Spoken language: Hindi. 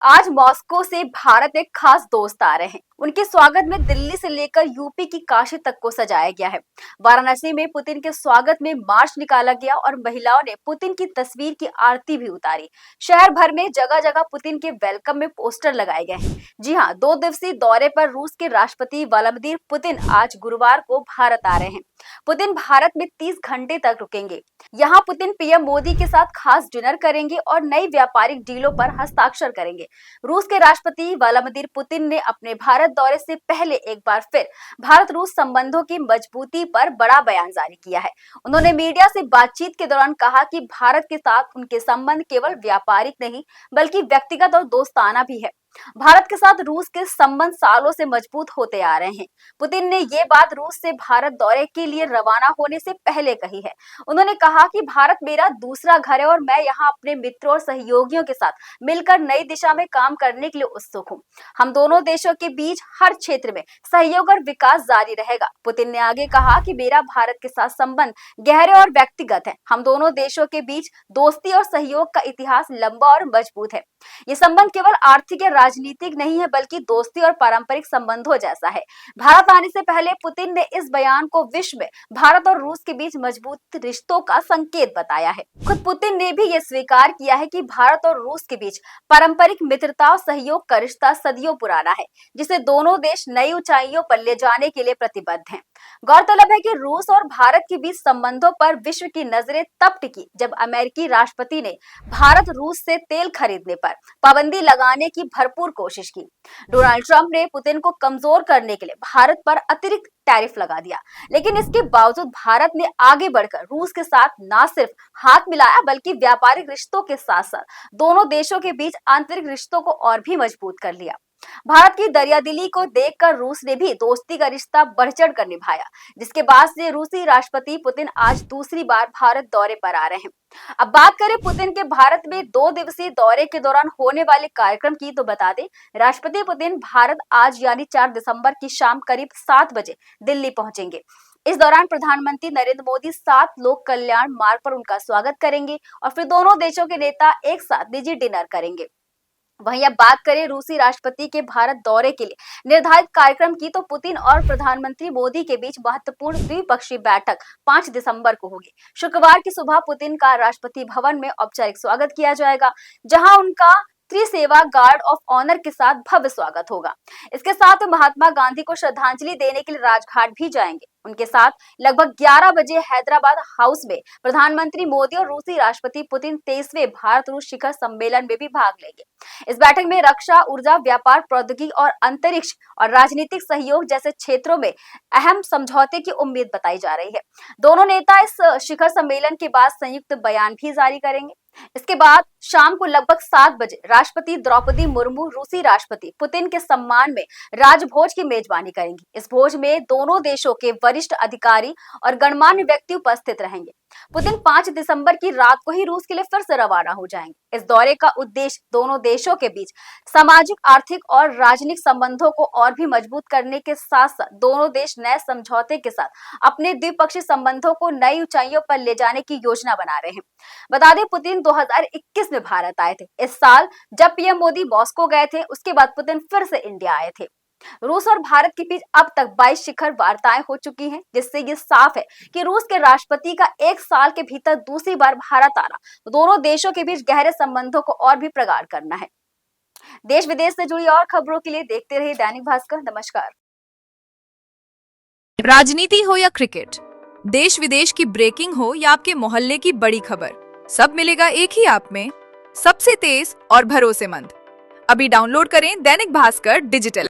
आज मॉस्को से भारत एक खास दोस्त आ रहे हैं। उनके स्वागत में दिल्ली से लेकर यूपी की काशी तक को सजाया गया है। वाराणसी में पुतिन के स्वागत में मार्च निकाला गया और महिलाओं ने पुतिन की तस्वीर की आरती भी उतारी। शहर भर में जगह जगह पुतिन के वेलकम में पोस्टर लगाए गए हैं। जी हाँ, 2 दिवसीय दौरे पर रूस के राष्ट्रपति व्लादिमीर पुतिन आज गुरुवार को भारत आ रहे हैं। पुतिन भारत में 30 घंटे तक रुकेंगे। यहाँ पुतिन पीएम मोदी के साथ खास डिनर करेंगे और नई व्यापारिक डीलों पर हस्ताक्षर करेंगे। रूस के राष्ट्रपति व्लादिमीर पुतिन ने अपने भारत दौरे से पहले एक बार फिर भारत रूस संबंधों की मजबूती पर बड़ा बयान जारी किया है। उन्होंने मीडिया से बातचीत के दौरान कहा कि भारत के साथ उनके संबंध केवल व्यापारिक नहीं बल्कि व्यक्तिगत और दोस्ताना भी है। भारत के साथ रूस के संबंध सालों से मजबूत होते आ रहे हैं। पुतिन ने ये बात रूस से भारत दौरे के लिए रवाना होने से पहले कही है। उन्होंने कहा कि भारत मेरा दूसरा घर है और मैं यहाँ अपने मित्रों और सहयोगियों के साथ मिलकर नई दिशा में काम करने के लिए उत्सुक हूँ। हम दोनों देशों के बीच हर क्षेत्र में सहयोग और विकास जारी रहेगा। पुतिन ने आगे कहा कि मेरा भारत के साथ संबंध गहरे और व्यक्तिगत है। हम दोनों देशों के बीच दोस्ती और सहयोग का इतिहास लंबा और मजबूत है। ये संबंध केवल आर्थिक या राजनीतिक नहीं है बल्कि दोस्ती और पारंपरिक संबंधों जैसा है। भारत आने से पहले पुतिन ने इस बयान को विश्व में भारत और रूस के बीच मजबूत रिश्तों का संकेत बताया है। खुद पुतिन ने भी ये स्वीकार किया है कि भारत और रूस के बीच पारंपरिक मित्रता और सहयोग का रिश्ता सदियों पुराना है, जिसे दोनों देश नई ऊंचाइयों पर ले जाने के लिए प्रतिबद्ध हैं। गौरतलब है कि रूस और भारत के बीच संबंधों पर विश्व की नजरें तब टिकी जब अमेरिकी राष्ट्रपति ने भारत रूस से तेल खरीदने पर पाबंदी लगाने की भरपूर कोशिश की। डोनाल्ड ट्रंप ने पुतिन को कमजोर करने के लिए भारत पर अतिरिक्त टैरिफ लगा दिया, लेकिन इसके बावजूद भारत ने आगे बढ़कर रूस के साथ न सिर्फ हाथ मिलाया बल्कि व्यापारिक रिश्तों के साथ साथ दोनों देशों के बीच आंतरिक रिश्तों को और भी मजबूत कर लिया। भारत की दरियादिली को देखकर रूस ने भी दोस्ती का रिश्ता बढ़ चढ़ कर निभाया, जिसके बाद से रूसी राष्ट्रपति पुतिन आज दूसरी बार भारत दौरे पर आ रहे हैं। अब बात करें पुतिन के भारत में 2 दिवसीय दौरे के दौरान होने वाले कार्यक्रम की, तो बता दें राष्ट्रपति पुतिन भारत आज यानी 4 दिसंबर की शाम करीब 7 बजे दिल्ली पहुंचेंगे। इस दौरान प्रधानमंत्री नरेंद्र मोदी 7 लोक कल्याण मार्ग पर उनका स्वागत करेंगे और फिर दोनों देशों के नेता एक साथ निजी डिनर करेंगे। वहीं अब बात करें रूसी राष्ट्रपति के भारत दौरे के लिए निर्धारित कार्यक्रम की, तो पुतिन और प्रधानमंत्री मोदी के बीच महत्वपूर्ण द्विपक्षीय बैठक 5 दिसंबर को होगी। शुक्रवार की सुबह पुतिन का राष्ट्रपति भवन में औपचारिक स्वागत किया जाएगा, जहां उनका त्रिसेवा गार्ड ऑफ ऑनर के साथ भव्य स्वागत होगा। इसके साथ महात्मा गांधी को श्रद्धांजलि देने के लिए राजघाट भी जाएंगे। उनके साथ लगभग 11 बजे हैदराबाद हाउस में प्रधानमंत्री मोदी और रूसी राष्ट्रपति पुतिन 23वें भारत रूस शिखर सम्मेलन में भी भाग लेंगे। इस बैठक में रक्षा, ऊर्जा, व्यापार, प्रौद्योगिकी और अंतरिक्ष और राजनीतिक सहयोग जैसे क्षेत्रों में अहम समझौते की उम्मीद बताई जा रही है। दोनों नेता इस शिखर सम्मेलन के बाद संयुक्त बयान भी जारी करेंगे। इसके बाद शाम को लगभग 7 बजे राष्ट्रपति द्रौपदी मुर्मू रूसी राष्ट्रपति पुतिन के सम्मान में राजभोज की मेजबानी करेंगी। इस भोज में दोनों देशों के वरिष्ठ अधिकारी और गणमान्य व्यक्ति उपस्थित रहेंगे। पुतिन 5 दिसंबर की रात को ही रूस के लिए फिर से रवाना हो जाएंगे। इस दौरे का उद्देश्य दोनों देशों के बीच सामाजिक, आर्थिक और राजनीतिक संबंधों को और भी मजबूत करने के साथ साथ दोनों देश नए समझौते के साथ अपने द्विपक्षीय संबंधों को नई ऊंचाइयों पर ले जाने की योजना बना रहे हैं। बता दें पुतिन 2021 में भारत आए थे। इस साल जब पीएम मोदी मॉस्को गए थे, उसके बाद पुतिन फिर से इंडिया आए थे। रूस और भारत के बीच अब तक 22 शिखर वार्ताएं हो चुकी हैं, जिससे ये साफ है कि रूस के राष्ट्रपति का 1 साल के भीतर दूसरी बार भारत आना दोनों देशों के बीच गहरे संबंधों को और भी प्रगाढ़ करना है। देश विदेश से जुड़ी और खबरों के लिए देखते रहिए दैनिक भास्कर। नमस्कार। राजनीति हो या क्रिकेट, देश विदेश की ब्रेकिंग हो या आपके मोहल्ले की बड़ी खबर, सब मिलेगा एक ही ऐप में, सबसे तेज और भरोसेमंद। अभी डाउनलोड करें दैनिक भास्कर डिजिटल।